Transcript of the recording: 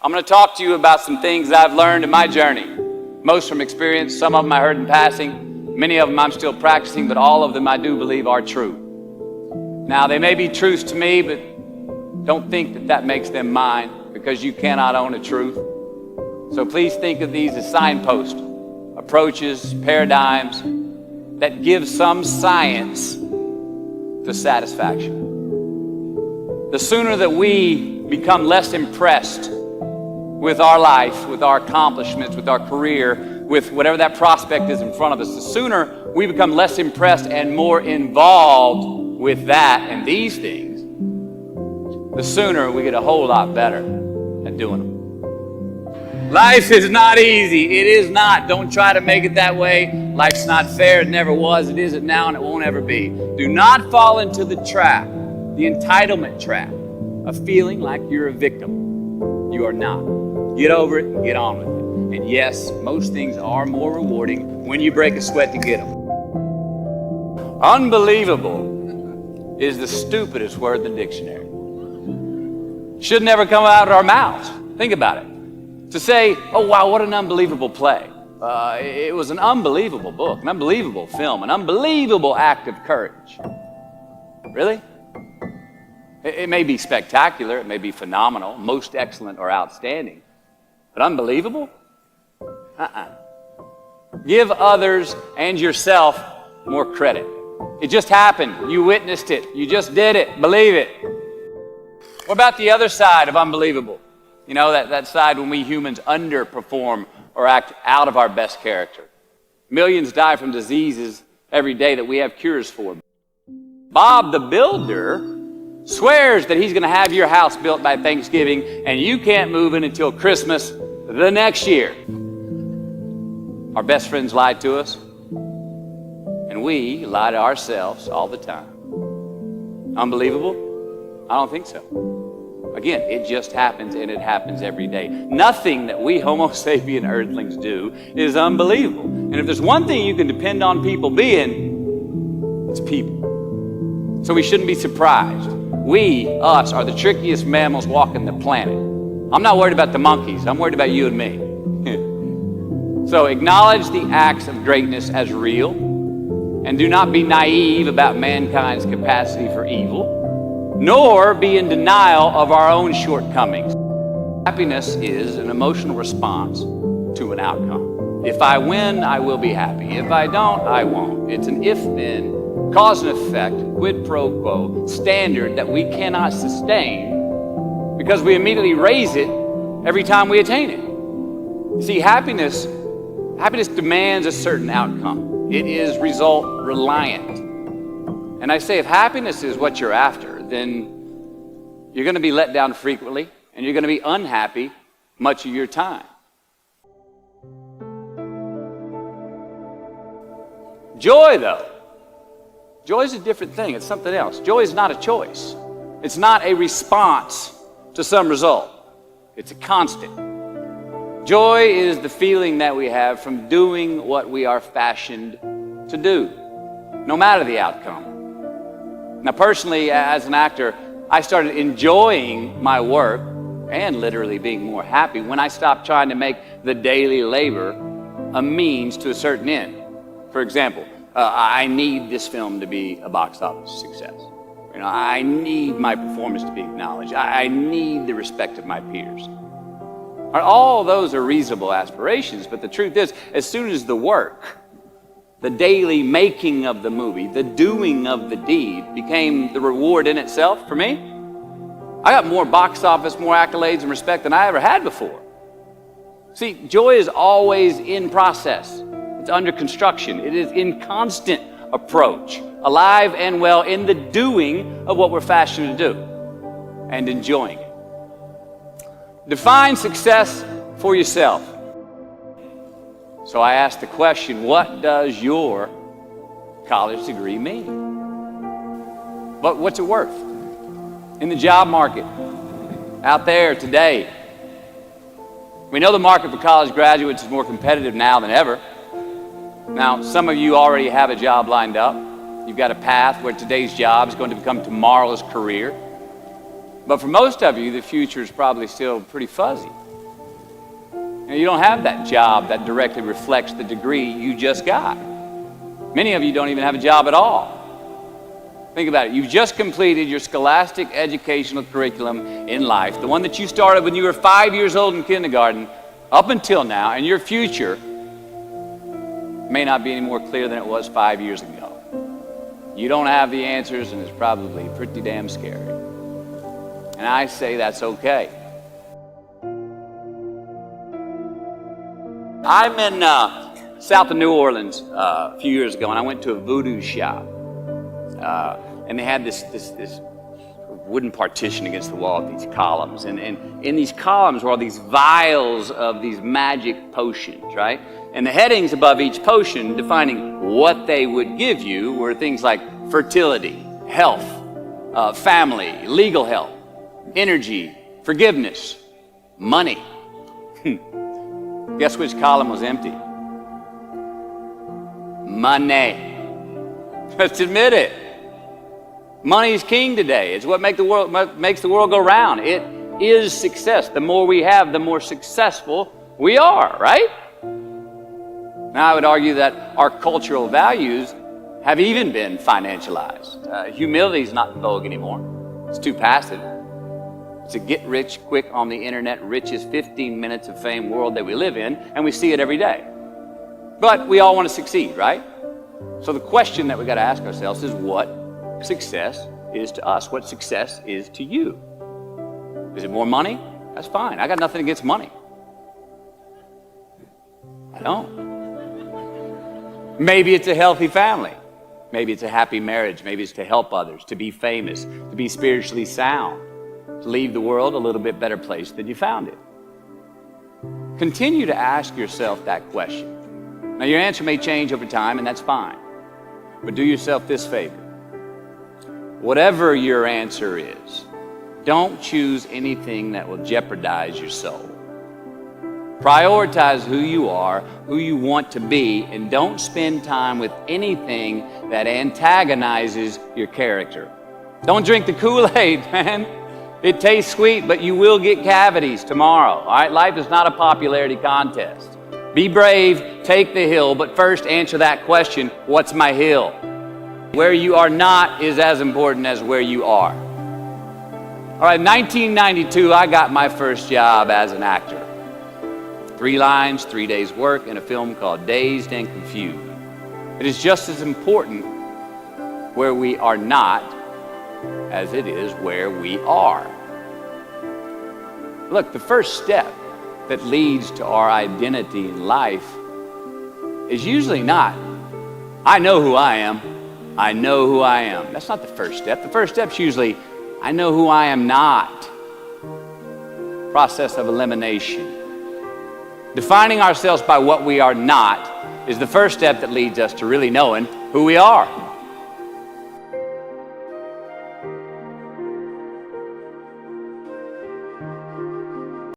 I'm going to talk to you about some things I've learned in my journey. Most from experience, some of them I heard in passing, many of them I'm still practicing, but all of them I do believe are true. Now, they may be truths to me, but don't think that that makes them mine, because you cannot own a truth. So please think of these as signposts, approaches, paradigms that give some science to satisfaction. The sooner that we become less impressed with our life, with our accomplishments, with our career, with whatever that prospect is in front of us, the sooner we become less impressed and more involved with that and these things, the sooner we get a whole lot better at doing them. Life is not easy. It is not. Don't try to make it that way. Life's not fair. It never was. It isn't now, and it won't ever be. Do not fall into the trap, the entitlement trap, of feeling like you're a victim. You are not. Get over it and get on with it. And yes, most things are more rewarding when you break a sweat to get them. Unbelievable is the stupidest word in the dictionary. Should never come out of our mouths. Think about it. To say, oh wow, what an unbelievable play. It was an unbelievable book, an unbelievable film, an unbelievable act of courage. Really? It may be spectacular, it may be phenomenal, most excellent or outstanding, but unbelievable? Give others and yourself more credit. It just happened. You witnessed it. You just did it. Believe it. What about the other side of unbelievable? You know, that side when we humans underperform or act out of our best character. Millions die from diseases every day that we have cures for. Bob the Builder swears that he's going to have your house built by Thanksgiving, and you can't move in until Christmas the next year. Our best friends lied to us, and we lie to ourselves all the time. Unbelievable? I don't think so. Again, it just happens, and it happens every day. Nothing that we Homo sapien earthlings do is unbelievable. And if there's one thing you can depend on people being, it's people. So we shouldn't be surprised. We, us, are the trickiest mammals walking the planet. I'm not worried about the monkeys. I'm worried about you and me. So acknowledge the acts of greatness as real, and do not be naive about mankind's capacity for evil, nor be in denial of our own shortcomings. Happiness is an emotional response to an outcome. If I win, I will be happy. If I don't, I won't. It's an if-then, cause and effect, quid pro quo standard that we cannot sustain because we immediately raise it every time we attain it. You see, happiness demands a certain outcome. It is result reliant. And I say, if happiness is what you're after, then you're going to be let down frequently, and you're going to be unhappy much of your time. Joy, though. Joy is a different thing. It's something else. Joy is not a choice. It's not a response to some result. It's a constant. Joy is the feeling that we have from doing what we are fashioned to do, no matter the outcome. Now, personally, as an actor, I started enjoying my work and literally being more happy when I stopped trying to make the daily labor a means to a certain end. For example, I need this film to be a box office success. You know, I need my performance to be acknowledged. I need the respect of my peers. All those are reasonable aspirations, but the truth is, as soon as the work, the daily making of the movie, the doing of the deed became the reward in itself for me, I got more box office, more accolades and respect than I ever had before. See, joy is always in process. It's under construction. It is in constant approach, alive and well in the doing of what we're fashioned to do and enjoying it. Define success for yourself. So I asked the question, what does your college degree mean? But what's it worth? In the job market, out there today, we know the market for college graduates is more competitive now than ever. Now, some of you already have a job lined up. You've got a path where today's job is going to become tomorrow's career. But for most of you, the future is probably still pretty fuzzy. You don't have that job that directly reflects the degree you just got. Many of you don't even have a job at all. Think about it. You've just completed your scholastic educational curriculum in life, the one that you started when you were 5 years old in kindergarten, up until now, and your future may not be any more clear than it was 5 years ago. You don't have the answers, and it's probably pretty damn scary. And I say that's okay. I'm in south of New Orleans a few years ago, and I went to a voodoo shop. And they had this wooden partition against the wall with these columns. And in these columns were all these vials of these magic potions, right? And the headings above each potion defining what they would give you were things like fertility, health, family, legal help, energy, forgiveness, money. Guess which column was empty? Money. Let's admit it. Money is king today. It's what makes the world go round. It is success. The more we have, the more successful we are, right? Now, I would argue that our cultural values have even been financialized. Humility is not in vogue anymore. It's too passive. It's a get rich quick on the internet, richest 15 minutes of fame world that we live in, and we see it every day. But we all want to succeed, right? So the question that we got to ask ourselves is, what success is to us? What success is to you? Is it more money? That's fine. I got nothing against money. I don't. Maybe it's a healthy family. Maybe it's a happy marriage. Maybe it's to help others, to be famous, to be spiritually sound, to leave the world a little bit better place than you found it. Continue to ask yourself that question. Now, your answer may change over time, and that's fine. But do yourself this favor. Whatever your answer is, don't choose anything that will jeopardize your soul. Prioritize who you are, who you want to be, and don't spend time with anything that antagonizes your character. Don't drink the Kool-Aid, man. It tastes sweet, but you will get cavities tomorrow. All right? Life is not a popularity contest. Be brave, take the hill, but first answer that question, what's my hill? Where you are not is as important as where you are. All right, 1992, I got my first job as an actor. 3 lines, 3 days work in a film called Dazed and Confused. It is just as important where we are not as it is where we are. Look, the first step that leads to our identity in life is usually not, I know who I am. I know who I am. That's not the first step. The first step's usually, I know who I am not. Process of elimination. Defining ourselves by what we are not is the first step that leads us to really knowing who we are.